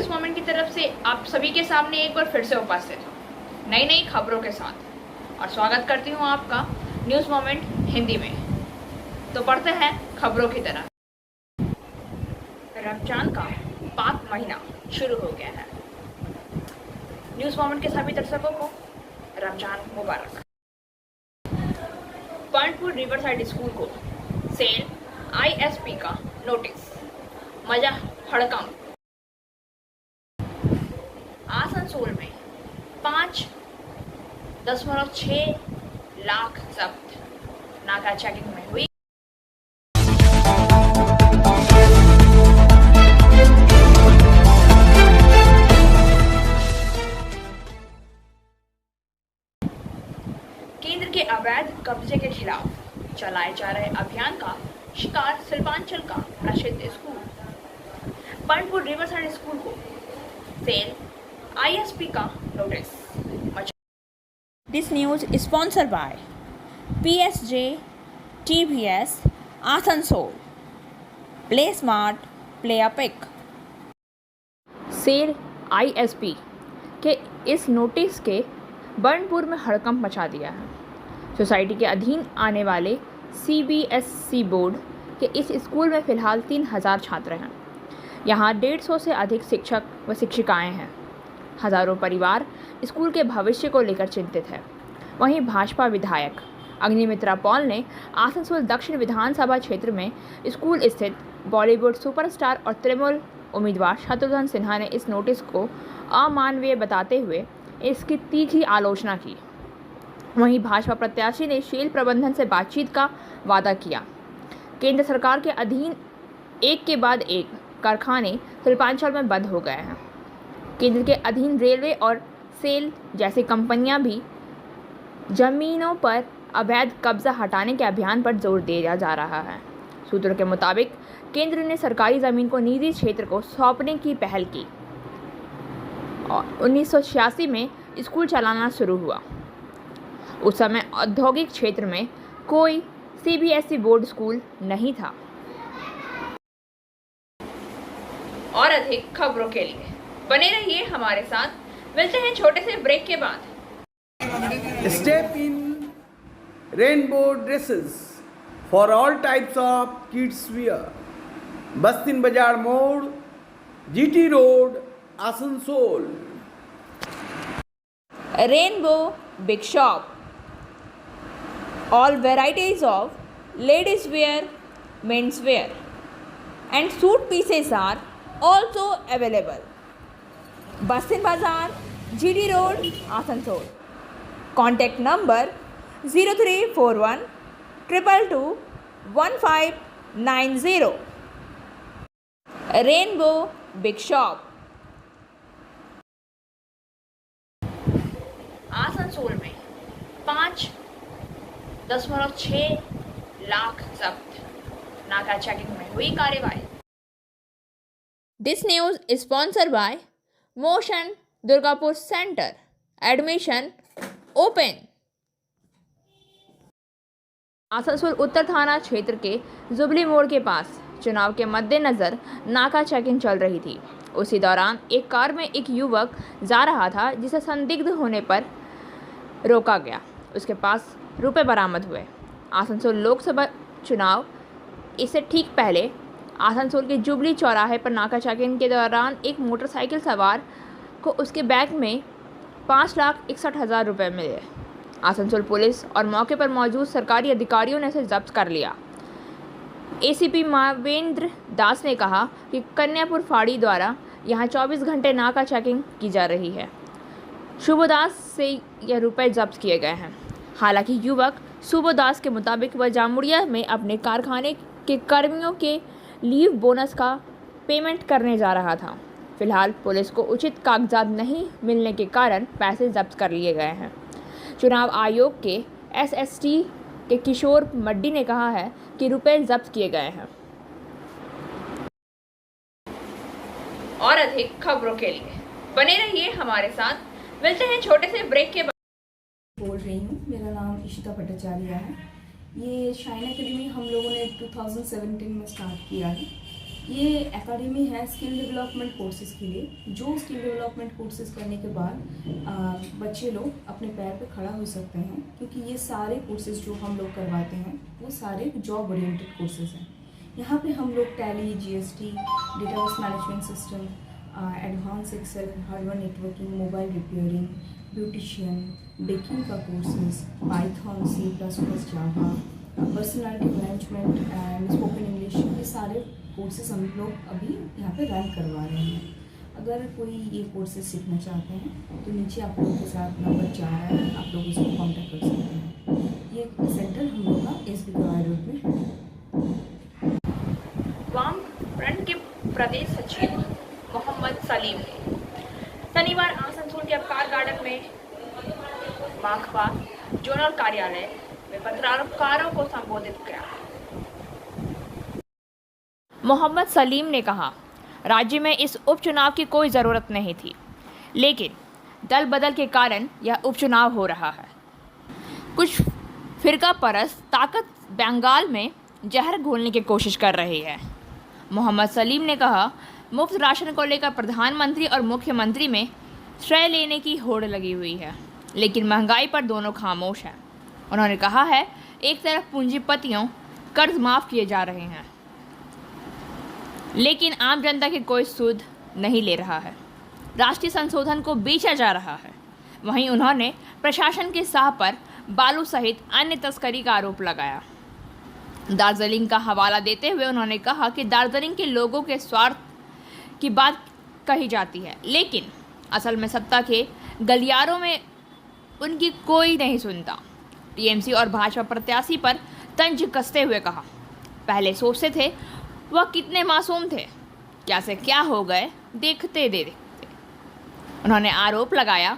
News moment की तरफ से आप सभी के सामने एक बार फिर से उपस्थित हूँ नई नई खबरों के साथ और स्वागत करती हूँ आपका न्यूज़ मोमेंट हिंदी में। तो पढ़ते हैं खबरों की तरह। रमजान का पाक महीना शुरू हो गया है। न्यूज़ मोमेंट के सभी दर्शकों को रमजान मुबारक। पॉइंटपुर रिवर साइड स्कूल को सेल ISP का नोटिस, मजा हड़कंप। आसनसोल में 5.6 लाख जब्त, नाका चेकिंग में हुई। केंद्र के अवैध कब्जे के खिलाफ चलाए जा रहे अभियान का शिकार शिल्पांचल का प्रसिद्ध स्कूल पॉइंटपुर रिवर साइड स्कूल को सेल ISP का notice. This news is sponsored by PSG TVS Asansol. Play smart, play epic. सेल ISP के इस नोटिस के बर्नपुर में हड़कंप मचा दिया है। सोसाइटी के अधीन आने वाले CBSC बोर्ड के इस स्कूल में फ़िलहाल 3000 छात्र हैं। यहाँ 150 से अधिक शिक्षक व शिक्षिकाएं हैं। हज़ारों परिवार स्कूल के भविष्य को लेकर चिंतित है। वहीं भाजपा विधायक अग्निमित्रा पॉल ने आसनसोल दक्षिण विधानसभा क्षेत्र में स्कूल स्थित बॉलीवुड सुपरस्टार और तृणमूल उम्मीदवार शत्रुघ्न सिन्हा ने इस नोटिस को अमानवीय बताते हुए इसकी तीखी आलोचना की। वहीं भाजपा प्रत्याशी ने शेल प्रबंधन से बातचीत का वादा किया। केंद्र सरकार के अधीन एक के बाद एक कारखाने शिल्पांचल में बंद हो गए हैं। केंद्र के अधीन रेलवे और सेल जैसी कंपनियां भी जमीनों पर अवैध कब्जा हटाने के अभियान पर जोर दिया जा रहा है। सूत्रों के मुताबिक केंद्र ने सरकारी ज़मीन को निजी क्षेत्र को सौंपने की पहल की और 1986 में स्कूल चलाना शुरू हुआ। उस समय औद्योगिक क्षेत्र में कोई CBSE बोर्ड स्कूल नहीं था। और अधिक खबरों के लिए बने रहिए हमारे साथ। मिलते हैं छोटे से ब्रेक के बाद। Step in rainbow dresses for all types of kids wear. Bastin Bazaar Mode, GT Road, Asansol. Rainbow Big Shop. All varieties of ladies wear, men's wear, and suit pieces are also available. Bastin Bazaar, GD Road, Asansol. Contact number 0341 222 1590. Rainbow Big Shop. Asansol में 5.6 लाख जब्त, नाका checking में हुई कार्रवाई। This news is sponsored by Motion Durgapur Center. Admission open. Asansol उत्तर थाना क्षेत्र के jubilee मोड़ के पास चुनाव के मद्देनज़र नाका चेकिंग चल रही थी। उसी दौरान एक कार में एक युवक जा रहा था जिसे संदिग्ध होने पर रोका गया। उसके पास रुपए बरामद हुए। आसनसोल लोकसभा चुनाव इससे ठीक पहले आसनसोल के जुबली चौराहे पर नाका चेकिंग के दौरान एक मोटरसाइकिल सवार को उसके बैग में 5,61,000 रुपये मिले। आसनसोल पुलिस और मौके पर मौजूद सरकारी अधिकारियों ने इसे जब्त कर लिया। ACP मावेंद्र दास ने कहा कि कन्यापुर फाड़ी द्वारा यहां 24 घंटे नाका चेकिंग की जा रही है। शुभदास से यह रुपए जब्त किए गए हैं। हालांकि युवक शुभदास के मुताबिक वह जामुड़िया में अपने कारखाने के कर्मियों के लीव बोनस का पेमेंट करने जा रहा था। फिलहाल पुलिस को उचित कागजात नहीं मिलने के कारण पैसे जब्त कर लिए गए हैं। चुनाव आयोग के SST के किशोर मड्डी ने कहा है कि रुपए जब्त किए गए हैं। और अधिक खबरों के लिए बने रहिए हमारे साथ। मिलते हैं छोटे से ब्रेक के बाद। बोल रही हूँ, मेरा नाम इशिता भट्टाचार्य है। ये शाइन एकेडमी हम लोगों ने 2017 में स्टार्ट किया है। ये एकेडमी है स्किल डेवलपमेंट कोर्सेज़ के लिए, जो स्किल डेवलपमेंट कोर्सेज़ करने के बाद बच्चे लोग अपने पैर पे खड़ा हो सकते हैं, क्योंकि ये सारे कोर्सेज़ जो हम लोग करवाते हैं वो सारे जॉब ओरिएंटेड कोर्सेज़ हैं। यहाँ पे हम लोग Tally, GST, database management system, advance excel, hardware networking, mobile repairing, beautician, baking का courses, Python, C++, Java, personality management and spoken English, ये सारे कोर्सेज हम लोग अभी यहाँ पे रन करवा रहे हैं। अगर कोई ये कोर्सेज सीखना चाहते हैं तो नीचे आप लोगों के साथ नंबर जा रहा है, आप लोग उसको कांटेक्ट कर सकते हैं। ये सेंटर हम लोग का SB कवाई रोड में है। वाम फ्रंट के प्रदेश सचिव मोहम्मद सलीम ने शनिवार आसनसोल के अबकार गार्डन में माखवा जोनल कार्यालय में पत्रकारों को संबोधित किया। मोहम्मद सलीम ने कहा, राज्य में इस उपचुनाव की कोई ज़रूरत नहीं थी, लेकिन दल बदल के कारण यह उपचुनाव हो रहा है। कुछ फिरका परस्त ताकत बंगाल में जहर घोलने की कोशिश कर रही है। मोहम्मद सलीम ने कहा, मुफ्त राशन को लेकर प्रधानमंत्री और मुख्यमंत्री में श्रेय लेने की होड़ लगी हुई है, लेकिन महंगाई पर दोनों खामोश हैं। उन्होंने कहा है, एक तरफ पूंजीपतियों कर्ज माफ़ किए जा रहे हैं, लेकिन आम जनता की कोई सुध नहीं ले रहा है। राष्ट्रीय संशोधन को बेचा जा रहा है। वहीं उन्होंने प्रशासन के साह पर बालू सहित अन्य तस्करी का आरोप लगाया। दार्जिलिंग का हवाला देते हुए उन्होंने कहा कि दार्जिलिंग के लोगों के स्वार्थ की बात कही जाती है, लेकिन असल में सत्ता के गलियारों में उनकी कोई नहीं सुनता। टीएमसी और भाजपा प्रत्याशी पर तंज कसते हुए कहा, पहले सोचते थे वह कितने मासूम थे, क्या से क्या हो गए देखते देखते। उन्होंने आरोप लगाया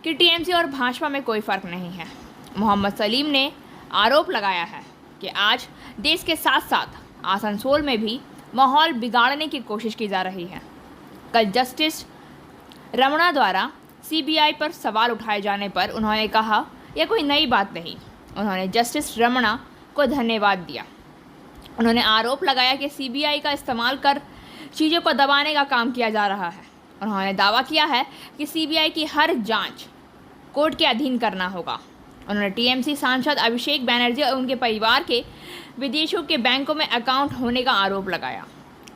कि टीएमसी और भाजपा में कोई फ़र्क नहीं है। मोहम्मद सलीम ने आरोप लगाया है कि आज देश के साथ साथ आसनसोल में भी माहौल बिगाड़ने की कोशिश की जा रही है। कल जस्टिस रमणा द्वारा सीबीआई पर सवाल उठाए जाने पर उन्होंने कहा, यह कोई नई बात नहीं। उन्होंने जस्टिस रमणा को धन्यवाद दिया। उन्होंने आरोप लगाया कि सीबीआई का इस्तेमाल कर चीज़ों को दबाने का काम किया जा रहा है। उन्होंने दावा किया है कि सीबीआई की हर जांच कोर्ट के अधीन करना होगा। उन्होंने टीएमसी सांसद अभिषेक बैनर्जी और उनके परिवार के विदेशों के बैंकों में अकाउंट होने का आरोप लगाया।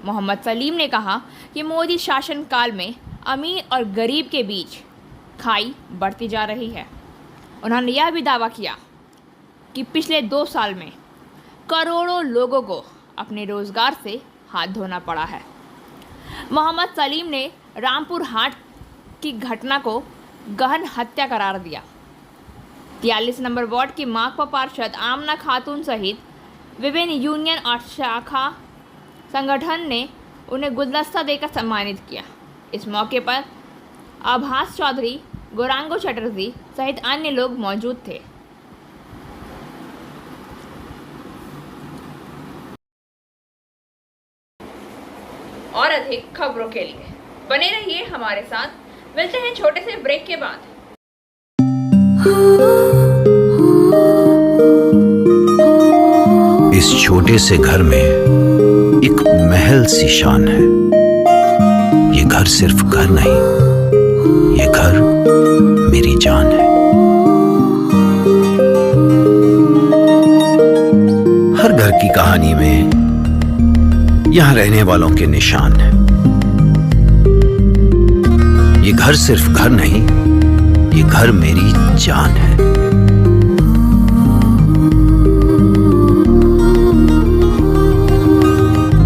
मोहम्मद सलीम ने कहा कि मोदी शासनकाल में अमीर और गरीब के बीच खाई बढ़ती जा रही है। उन्होंने यह भी दावा किया कि पिछले 2 साल में करोड़ों लोगों को अपने रोजगार से हाथ धोना पड़ा है। मोहम्मद सलीम ने रामपुर हाट की घटना को गहन हत्या करार दिया। 43 नंबर वार्ड की माकपा पार्षद आमना खातून सहित विभिन्न यूनियन और शाखा संगठन ने उन्हें गुलदस्ता देकर सम्मानित किया। इस मौके पर आभास चौधरी, गौरांगो चटर्जी सहित अन्य लोग मौजूद थे। और अधिक खबरों के लिए बने रहिए हमारे साथ। मिलते हैं छोटे से ब्रेक के बाद। इस छोटे से घर में एक महल सी शान है। ये घर सिर्फ घर नहीं, ये घर मेरी जान है। हर घर की कहानी में यहां रहने वालों के निशान हैं। ये घर सिर्फ घर नहीं, ये घर मेरी जान है।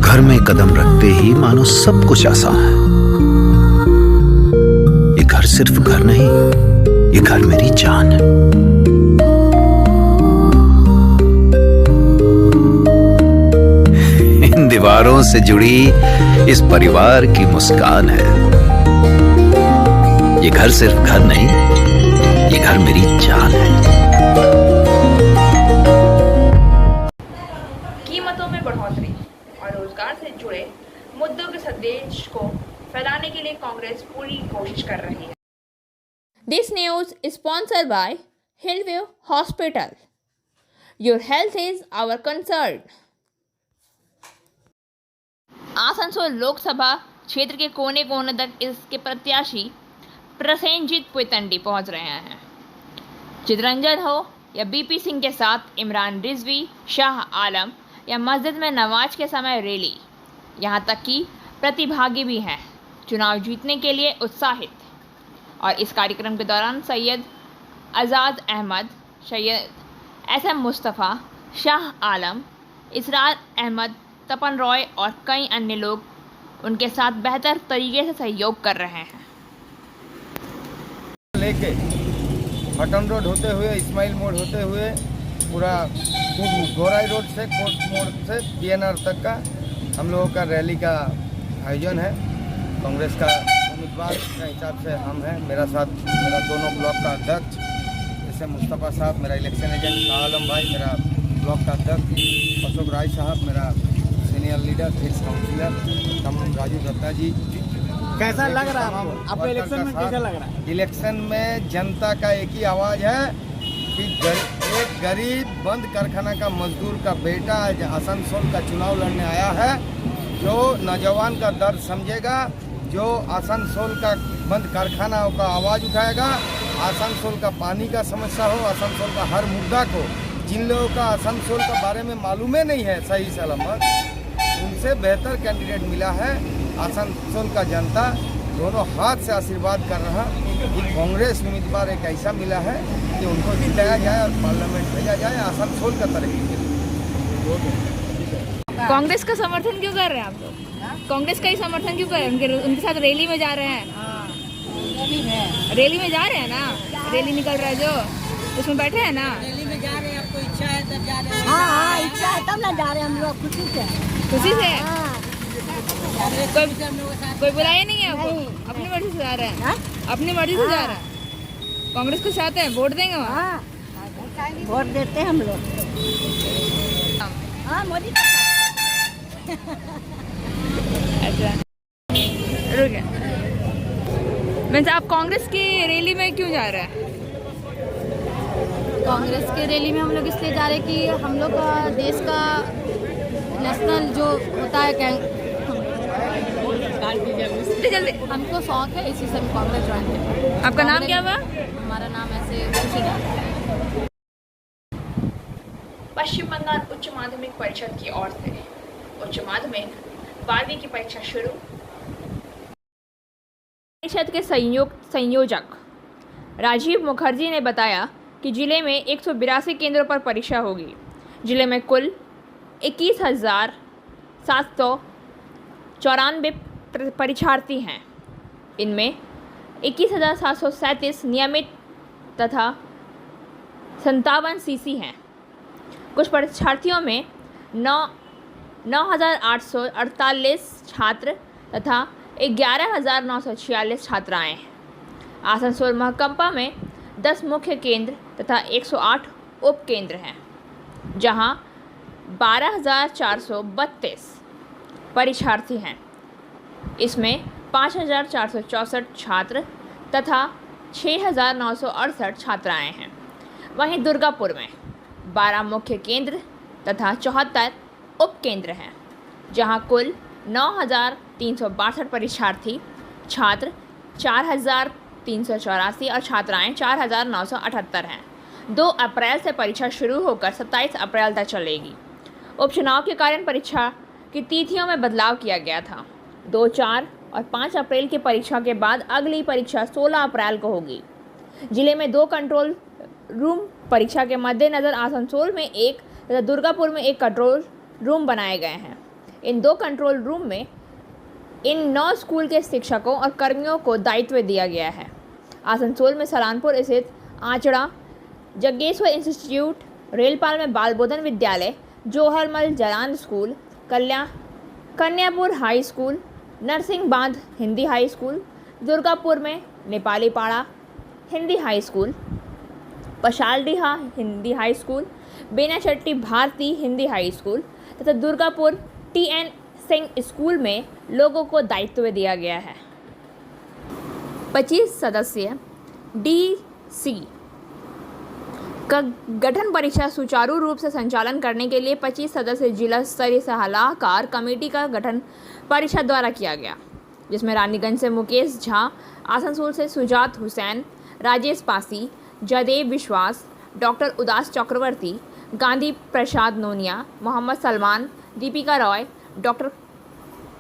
घर में कदम रखते ही मानो सब कुछ आसान है। ये घर सिर्फ घर नहीं, ये घर मेरी जान है। इन दीवारों से जुड़ी इस परिवार की मुस्कान है। ये घर सिर्फ घर नहीं, ये घर मेरी जान है। कीमतों में बढ़ोतरी और रोजगार से जुड़े मुद्दों के संदेश को फैलाने के लिए कांग्रेस पूरी कोशिश कर रही है। This news is sponsored by Hillview Hospital. Your health is our concern. Asansol Lok Sabha क्षेत्र के कोने कोने तक इसके प्रत्याशी प्रसेनजीत पुतंडी पहुंच रहे हैं। चितरंजन हो या बीपी सिंह के साथ इमरान रिजवी, शाह आलम या मस्जिद में नमाज के समय रैली, यहाँ तक कि प्रतिभागी भी हैं चुनाव जीतने के लिए उत्साहित। और इस कार्यक्रम के दौरान सैयद आज़ाद अहमद, सैयद SM मुस्तफ़ा, शाह आलम, इसरार अहमद, तपन रॉय और कई अन्य लोग उनके साथ बेहतर तरीके से सहयोग कर रहे हैं। लेके हटन रोड होते हुए इस्माइल मोड़ होते हुए पूरा गोराई रोड से कोर्ट मोड़ से PNR तक का हम लोगों का रैली का आयोजन है। कांग्रेस का उम्मीदवार के हिसाब से हम हैं, मेरा साथ मेरा दोनों ब्लॉक का अध्यक्ष जैसे मुस्तफ़ा साहब, मेरा इलेक्शन एजेंट शाह आलम भाई, मेरा ब्लॉक का अध्यक्ष अशोक राय साहब, मेरा सीनियर लीडर एक्स काउंसिलर तमाम राजू दत्ता जी। कैसा लग रहा है आपको इलेक्शन में? कैसा लग रहा है इलेक्शन में? जनता का एक ही आवाज़ है कि एक गरीब बंद कारखाना का मजदूर का बेटा आज आसनसोल का चुनाव लड़ने आया है, जो नौजवान का दर्द समझेगा, जो आसनसोल का बंद कारखाना का आवाज़ उठाएगा, आसनसोल का पानी का समस्या हो, आसनसोल का हर मुद्दा को, जिन लोगों का आसनसोल के बारे में मालूम ही नहीं है सही सलामत, उनसे बेहतर कैंडिडेट मिला है। आसनसोल का जनता दोनों हाथ से आशीर्वाद कर रहा कि कांग्रेस उम्मीदवार एक ऐसा मिला है कि उनको जिताया जाए और पार्लियामेंट भेजा जाए आसनसोल का तरक्की के लिए। कांग्रेस का समर्थन क्यों कर रहे हैं आप लोग? कांग्रेस का ही समर्थन क्यों कर रहे हैं? उनके साथ रैली में जा रहे हैं। रैली में जा रहे हैं ना, रैली निकल रहा है जो, उसमें बैठे हैं ना। रैली में जा रहे हैं, आपको इच्छा है तब जा रहे हैं। हाँ, इच्छा है तब ना जा रहे हैं हम लोग, खुशी से। खुशी से? हाँ। कोई बुलाया नहीं है आपको? अपनी मर्जी से जा रहे हैं? अपनी मर्जी से जा रहे हैं? कांग्रेस को चाहते हैं, वोट देंगे वहाँ? हाँ, वोट देते हैं हम लोग। हाँ, मोदी का। अच्छा, रुक। वैसे आप कांग्रेस की रैली में क्यों जा रहे हैं? कांग्रेस के रैली में हम लोग इसलिए जा रहे हैं कि हम लोग का देश का नेशनल जो होता है जल्दी, हमको शौक है, इसी से हम कांग्रेस ज्वाइन किया। आपका नाम क्या हुआ? हमारा नाम ऐसे खुशी। पश्चिम बंगाल उच्च माध्यमिक परिषद की ओर से उच्च माध्यमिक 12वीं की परीक्षा शुरू। परिषद के संयोजक राजीव मुखर्जी ने बताया कि जिले में 182 केंद्रों पर परीक्षा होगी। जिले में कुल 21,794 परीक्षार्थी हैं। इनमें 21,737 नियमित तथा 57 CC हैं। कुछ परीक्षार्थियों में 9,848 छात्र तथा 11,946 छात्राएं हैं। आसनसोल महकंपा में 10 मुख्य केंद्र तथा 108 उप केंद्र हैं, जहां 12,432 परीक्षार्थी हैं। इसमें 5,464 छात्र तथा 6,968 छात्राएं हैं। वहीं दुर्गापुर में 12 मुख्य केंद्र तथा 74 उप केंद्र हैं, जहां कुल 9,362 परीक्षार्थी, छात्र 4,384 और छात्राएं 4,978 हैं। 2 अप्रैल से परीक्षा शुरू होकर 27 अप्रैल तक चलेगी। उपचुनाव के कारण परीक्षा की तिथियों में बदलाव किया गया था। 2, 4 और 5 अप्रैल की परीक्षा के बाद अगली परीक्षा 16 अप्रैल को होगी। जिले में 2 कंट्रोल रूम परीक्षा के मद्देनज़र आसनसोल में 1 तथा दुर्गापुर में 1 कंट्रोल रूम बनाए गए हैं। इन 2 कंट्रोल रूम में इन 9 स्कूल के शिक्षकों और कर्मियों को दायित्व दिया गया है। आसनसोल में सलानपुर स्थित आंचड़ा जग्गेश्वर इंस्टीट्यूट, रेलपाल में Bal Bodhan Vidyalaya, Joharmal Jalan school, Kanyapur high school, Narsingh Bandh Hindi high school, Durgapur में Nepali Para Hindi high school, Pashaldiha Hindi high school, Benachatti Bharati Hindi high school तथा दुर्गापुर TN सिंह स्कूल में लोगों को दायित्व दिया गया है। 25 सदस्यीय DC का गठन परीक्षा सुचारू रूप से संचालन करने के लिए 25 सदस्य जिला स्तरीय सलाहकार कमेटी का गठन परिषद द्वारा किया गया, जिसमें रानीगंज से मुकेश झा, आसनसोल से सुजात हुसैन, राजेश पासी, जयदेव विश्वास, डॉक्टर उदास चक्रवर्ती, गांधी प्रसाद नोनिया, मोहम्मद सलमान, दीपिका रॉय, डॉक्टर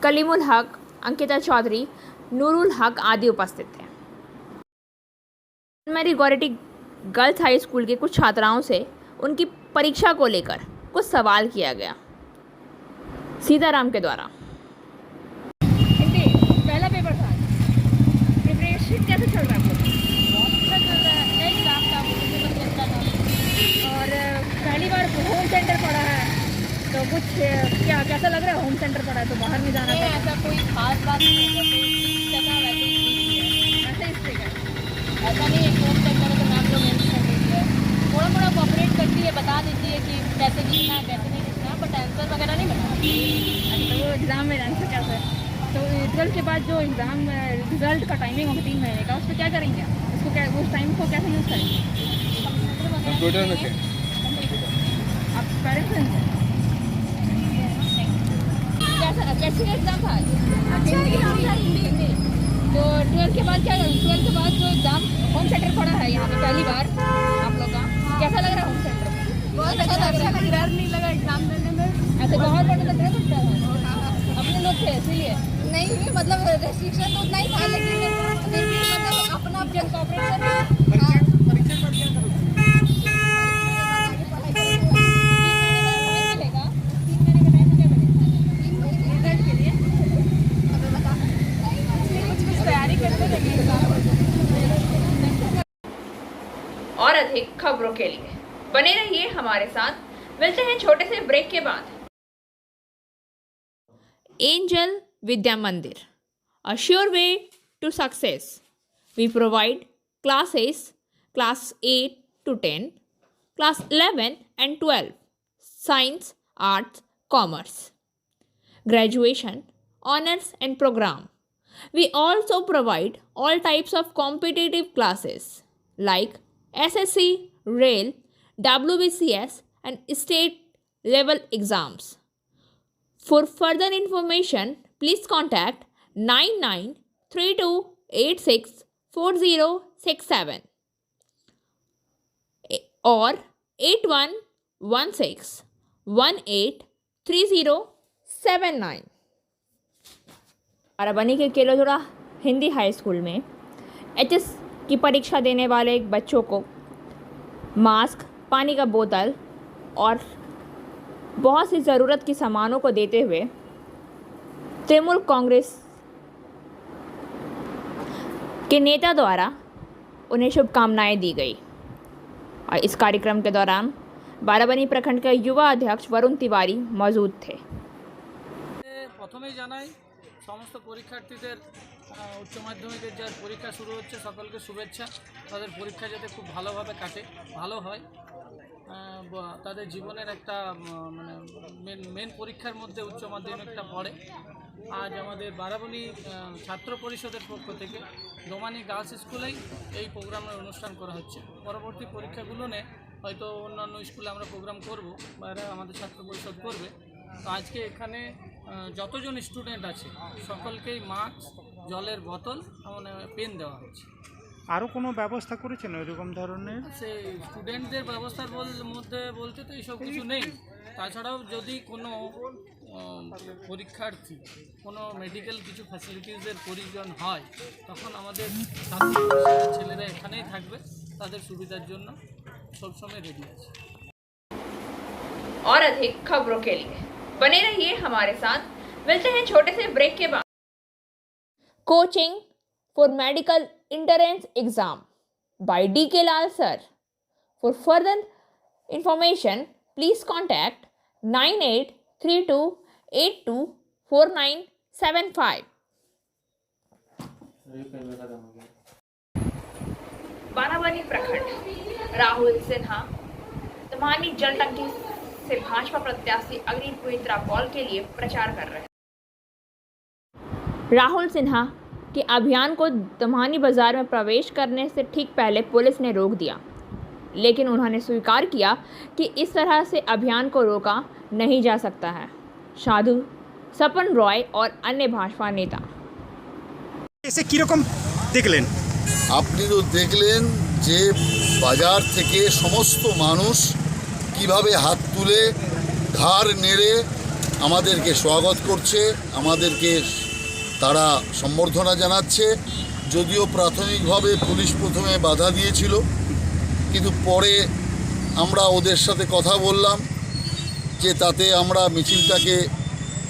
कलीमुल हक, अंकिता चौधरी, नूरुल हक आदि उपस्थित थे। मेरी गौरेटी गर्ल्स हाई स्कूल के कुछ छात्राओं से उनकी परीक्षा को लेकर कुछ सवाल किया गया सीताराम के द्वारा। हिंदी पहला पेपर था, प्रिपरेशन कैसे चल रहा है? बहुत अच्छा चल रहा है, एग्जाम का मुझे अच्छा था और पहली बार होम सेंटर पड़ा है, तो कुछ क्या कैसा लग रहा है? होम सेंटर पड़ा है तो बाहर नहीं जाना है, ऐसा कोई खास बात नहीं है, ऐसा नहीं है। होम सेंटर है तो मैम लोग थोड़ा मोड़ा कॉपरेट करती है, बता देती है कि कैसे लिखना है कैसे नहीं लिखना है, बट आंसर वगैरह नहीं बताती। तो वो एग्ज़ाम में आंसर कैसे है? तो रिजल्ट के बाद जो एग्ज़ाम रिजल्ट का टाइमिंग होगा 3 महीने का, उस पर क्या करेंगे? उसको क्या उस टाइम को कैसे यूज़ करेंगे? कंप्यूटर में से आप पेरेंट्स हैं? कैसे एग्ज़ाम था? हिंदी। तो 12th के बाद क्या करें? 12th के बाद जो एग्ज़ाम होम सेंटर पड़ा है यहाँ पे पहली बार आप लोग का, कैसा लग रहा है होम सेंटर? बहुत अच्छा लग रहा है, डर नहीं लगा एग्ज़ाम देने में। ऐसे बाहर पढ़ने में डर लगता है? अपने लोग थे इसीलिए नहीं, मतलब रेस्ट्रिक्शन तो उतना ही था, लेकिन फिर भी मतलब अपना जब कॉपरेट और अधिक खबरों के लिए बने रहिए हमारे साथ। मिलते हैं छोटे से ब्रेक के बाद। एंजल विद्या मंदिर, a sure way to success. We provide classes class 8 to 10, class 11 and 12, science, arts, commerce, graduation, honors and program. We also provide all types of competitive classes like SSC, Rail, WBCS and state level exams. For further information, please contact 9932864067 or 8116183079। Barabani के केलोजोड़ा Hindi high school में HS की परीक्षा देने वाले बच्चों को mask, पानी का बोतल और बहुत सी ज़रूरत की सामानों को देते हुए तृणमूल कांग्रेस के नेता द्वारा उन्हें शुभकामनाएं दी गई। और इस कार्यक्रम के दौरान बाराबनी प्रखंड के युवा अध्यक्ष वरुण तिवारी मौजूद थे। प्रथमेই জানাই সমস্ত পরীক্ষার্থীদের উচ্চ মাধ্যমিকের যে পরীক্ষা শুরু হচ্ছে সকলকে শুভেচ্ছা। তাদের পরীক্ষা যাতে খুব ভালোভাবে কাটে, ভালো হয়, তাদের জীবনের একটা মানে মেন পরীক্ষার মধ্যে উচ্চ মাধ্যমিকটা পড়ে। আজ আমাদের বারাবনী ছাত্র পরিষদের পক্ষ থেকে দোমানি গার্লস স্কুলেই এই প্রোগ্রামের অনুষ্ঠান করা হচ্ছে। পরবর্তী পরীক্ষাগুলো নিয়ে হয়তো অন্যান্য স্কুলে আমরা প্রোগ্রাম করব বা এরা আমাদের ছাত্র পরিষদ করবে। তো আজকে এখানে যতজন স্টুডেন্ট আছে সকলকেই মাস্ক, জলের বোতল, মানে পেন দেওয়া হচ্ছে। আরও কোনো ব্যবস্থা করেছেন ওইরকম ধরনের? সে স্টুডেন্টদের ব্যবস্থার মধ্যে বলতে তো এইসব কিছু নেই। তাছাড়াও যদি কোনো পরীক্ষার্থী কোনো মেডিকেল কিছু ফ্যাসিলিটিসের প্রয়োজন হয় তখন আমাদের ছেলেরা এখানেই থাকবে, তাদের সুবিধার জন্য সবসময় রেডি আছে। और अधिक खबरों के लिए बने रहिए हमारे साथ। मिलते हैं छोटे से ब्रेक के बाद। Coaching for medical entrance exam by DK Lal sir. For further information, please contact 9832824975. Barabani प्रखंड राहुल सिन्हा तमानी जल टंकी से भाजपा प्रत्याशी अग्नि पुत्र पॉल के लिए प्रचार कर रहे हैं। राहुल सिन्हा के अभियान को दमानी बाजार में प्रवेश करने से ठीक पहले पुलिस ने रोक दिया, लेकिन उन्होंने स्वीकार किया कि इस तरह से अभियान को रोका नहीं जा सकता है। साधु सपन रॉय और अन्य भाजपा नेता। এসে কীরকম দেখলেন? আপনি তো দেখলেন যে বাজার থেকে সমস্ত মানুষ কিভাবে হাত তুলে ঘাড় নেড়ে আমাদেরকে স্বাগত করছে, আমাদেরকে তারা সম্বর্ধনা জানাচ্ছে। যদিও প্রাথমিকভাবে পুলিশ প্রথমে বাধা দিয়েছিল, কিন্তু পরে আমরা ওদের সাথে কথা বললাম যে তাতে আমরা মিছিলটাকে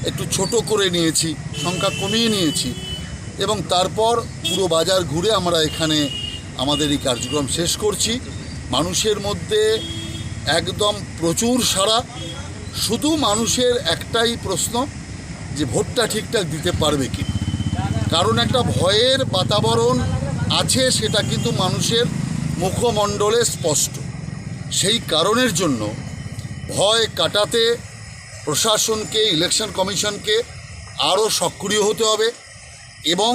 একটু ছোট করে নিয়েছি, সংখ্যা কমিয়ে নিয়েছি এবং তারপর পুরো বাজার ঘুরে আমরা এখানে আমাদের এই কার্যক্রম শেষ করছি। মানুষের মধ্যে একদম প্রচুর সাড়া। শুধু মানুষের একটাই প্রশ্ন যে ভোটটা ঠিকঠাক দিতে পারবে কি, কারণ একটা ভয়ের বাতাবরণ আছে, সেটা কিন্তু মানুষের মুখমণ্ডলে স্পষ্ট। সেই কারণের জন্য ভয় কাটাতে প্রশাসনকে, ইলেকশন কমিশনকে আরও সক্রিয় হতে হবে এবং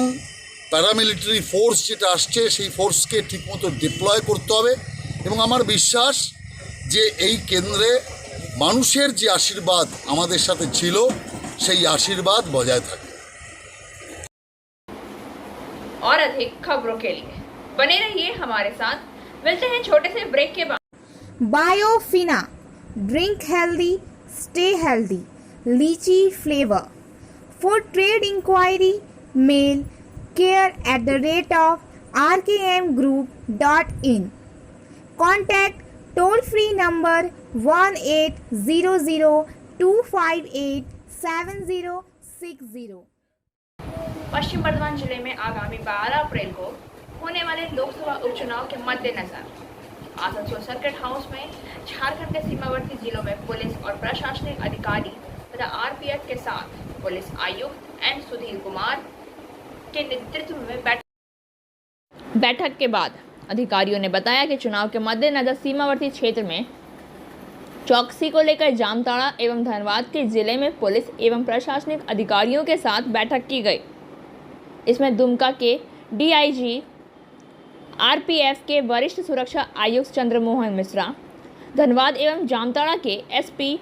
প্যারামিলিটারি ফোর্স যেটা আসছে সেই ফোর্সকে ঠিকমতো ডিপ্লয় করতে হবে। এবং আমার বিশ্বাস যে এই কেন্দ্রে মানুষের যে আশীর্বাদ আমাদের সাথে ছিল সেই আশীর্বাদ বজায় থাকে। और अधिक खबरों के लिए बने रहिए हमारे साथ। मिलते हैं छोटे से ब्रेक के बाद। Biofina, drink healthy, stay healthy, lychee flavour. For trade inquiry mail care@rkmgroup.in। Contact toll free number 1800-258-7060। Paschim Bardhaman जिले में आगामी 12 अप्रैल को होने वाले लोकसभा उपचुनाव के मद्देनजर आसनसोल सर्किट हाउस में झारखंड के सीमावर्ती जिलों में पुलिस और प्रशासनिक अधिकारी तथा आरपीएफ के साथ पुलिस आयुक्त एन सुधीर कुमार के नेतृत्व में बैठक के बाद अधिकारियों ने बताया कि चुनाव के मद्देनजर सीमावर्ती क्षेत्र में चौकसी को लेकर जामताड़ा एवं धनबाद के जिले में पुलिस एवं प्रशासनिक अधिकारियों के साथ बैठक की गई। इसमें दुमका के डीआईजी, आरपीएफ के वरिष्ठ सुरक्षा आयुक्त चंद्रमोहन मिश्रा, धनबाद एवं जामताड़ा के एसपी,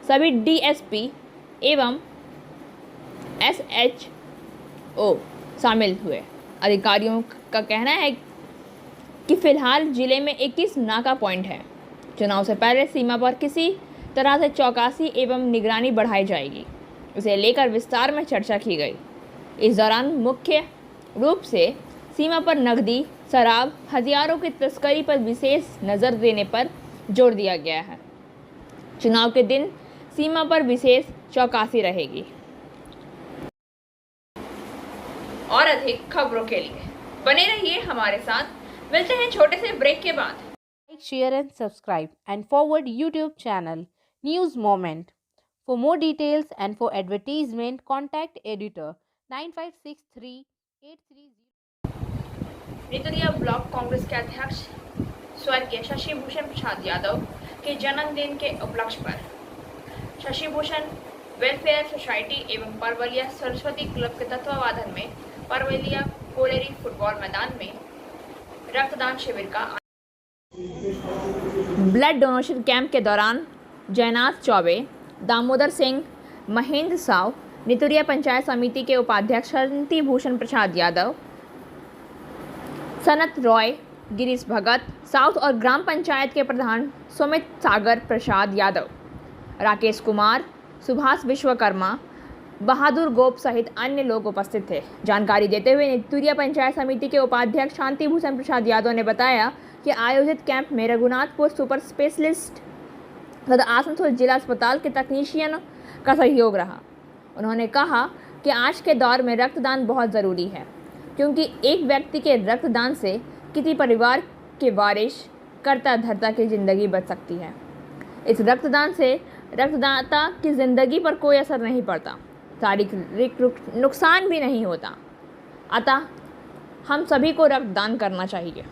सभी डीएसपी एवं एसएचओ शामिल हुए। अधिकारियों का कहना है कि फिलहाल जिले में 21 नाका पॉइंट है। चुनाव से पहले सीमा पर किसी तरह से चौकसी एवं निगरानी बढ़ाई जाएगी, इसे लेकर विस्तार में चर्चा की गई। इस दौरान मुख्य रूप से सीमा पर नकदी, शराब, हथियारों की तस्करी पर विशेष नज़र देने पर जोर दिया गया है। चुनाव के दिन सीमा पर विशेष चौकसी रहेगी। और अधिक खबरों के लिए बने रहिए हमारे साथ। मिलते हैं छोटे से ब्रेक के बाद। Like, share and subscribe and forward YouTube channel News Moment. For more details and for advertisement, contact editor 956383. Nituria block Congress के अध्यक्ष स्वर्गीय शशि भूषण प्रसाद यादव के जन्मदिन के उपलक्ष्य पर शशि भूषण वेलफेयर सोसाइटी एवं परवलिया सरस्वती क्लब के तत्वावधान में परवलिया कोलेरी फुटबॉल मैदान में रक्तदान शिविर का ब्लड डोनेशन कैंप के दौरान जयनाथ चौबे, दामोदर सिंह, महेंद्र साव, नितुरिया पंचायत समिति के उपाध्यक्ष शांति भूषण प्रसाद यादव, सनत रॉय, गिरीश भगत, साउथ और ग्राम पंचायत के प्रधान सुमित सागर प्रसाद यादव, राकेश कुमार, सुभाष विश्वकर्मा, बहादुर गोप सहित अन्य लोग उपस्थित थे। जानकारी देते हुए नितुरिया पंचायत समिति के उपाध्यक्ष शांति भूषण प्रसाद यादव ने बताया कि आयोजित कैंप में रघुनाथपुर सुपर स्पेशलिस्ट तथा आसनसोल जिला अस्पताल के तकनीशियन का सहयोग रहा। उन्होंने कहा कि आज के दौर में रक्तदान बहुत ज़रूरी है, क्योंकि एक व्यक्ति के रक्तदान से किसी परिवार के वारिस करता धरता की ज़िंदगी बच सकती है। इस रक्तदान से रक्तदाता की ज़िंदगी पर कोई असर नहीं पड़ता, शारीरिक नुकसान भी नहीं होता। अतः हम सभी को रक्तदान करना चाहिए।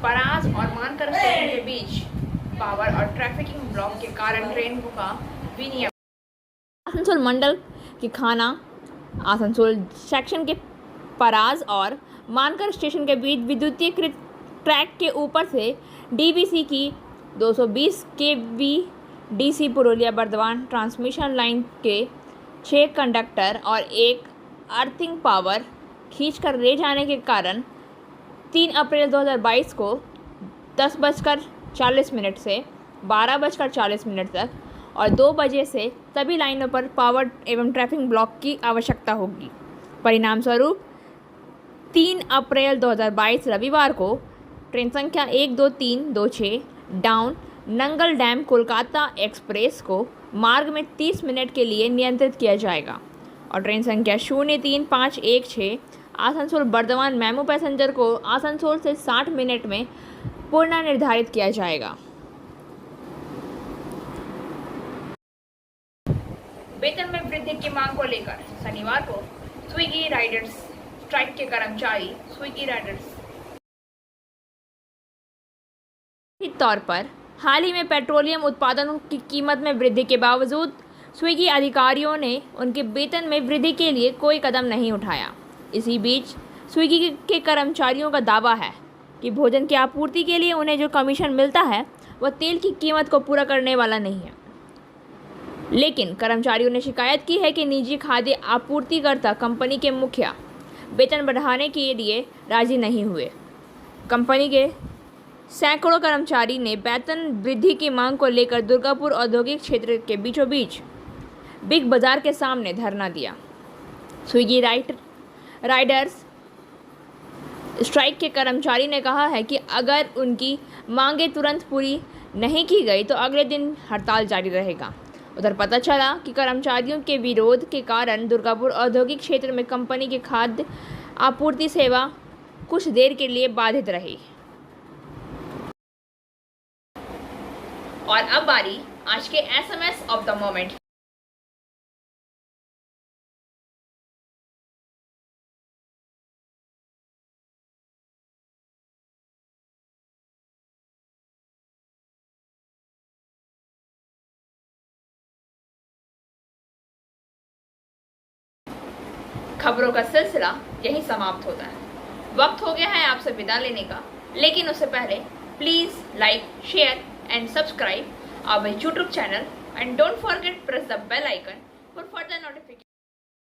परास और मानकर स्टेशन के बीच पावर और ट्रैफिकिंग ब्लॉक के कारण ट्रेन का विनियम। आसनसोल मंडल के खाना आसनसोल सेक्शन के पराज और मानकर स्टेशन के बीच विद्युतीकृत ट्रैक के ऊपर से डीवीसी की 220 kV DC Purulia Burdwan transmission line के 6 कंडक्टर और एक अर्थिंग पावर खींचकर ले जाने के कारण 3 अप्रैल 2022 को 10:40 से 12:40 तक और 2 बजे से सभी लाइनों पर पावर एवं ट्रैफिक ब्लॉक की आवश्यकता होगी। परिणाम स्वरूप 3 अप्रैल 2022 रविवार को ट्रेन संख्या 12326 down Nangal dam Kolkata express को मार्ग में 30 मिनट के लिए नियंत्रित किया जाएगा और ट्रेन संख्या 03516 आसनसोल बर्दवान मेमू पैसेंजर को आसनसोल से 60 मिनट में पुनः निर्धारित किया जाएगा। वेतन में वृद्धि की मांग को लेकर शनिवार को स्विगी राइडर्स स्ट्राइक के कर्मचारी स्विगी राइडर्स तौर पर हाल ही में पेट्रोलियम उत्पादनों की कीमत में वृद्धि के बावजूद स्विगी अधिकारियों ने उनके वेतन में वृद्धि के लिए कोई कदम नहीं उठाया। इसी बीच स्विगी के कर्मचारियों का दावा है कि भोजन की आपूर्ति के लिए उन्हें जो कमीशन मिलता है वह तेल की कीमत को पूरा करने वाला नहीं है। लेकिन कर्मचारियों ने शिकायत की है कि निजी खाद्य आपूर्तिकर्ता कंपनी के मुखिया वेतन बढ़ाने के लिए राजी नहीं हुए। कंपनी के सैकड़ों कर्मचारी ने वेतन वृद्धि की मांग को लेकर दुर्गापुर औद्योगिक क्षेत्र के बीचों बीच बिग बाजार के सामने धरना दिया। स्विगी राइडर्स स्ट्राइक के कर्मचारी ने कहा है कि अगर उनकी मांगें तुरंत पूरी नहीं की गई तो अगले दिन हड़ताल जारी रहेगा। उधर पता चला कि कर्मचारियों के विरोध के कारण दुर्गापुर औद्योगिक क्षेत्र में कंपनी की खाद्य आपूर्ति सेवा कुछ देर के लिए बाधित रही। और अब बारी आज के SMS ऑफ द मोमेंट। खबरों का सिलसिला यहीं समाप्त होता है। वक्त हो गया है आपसे विदा लेने का, लेकिन उससे पहले please like, share and subscribe our YouTube channel and don't forget press the bell icon for further notifications.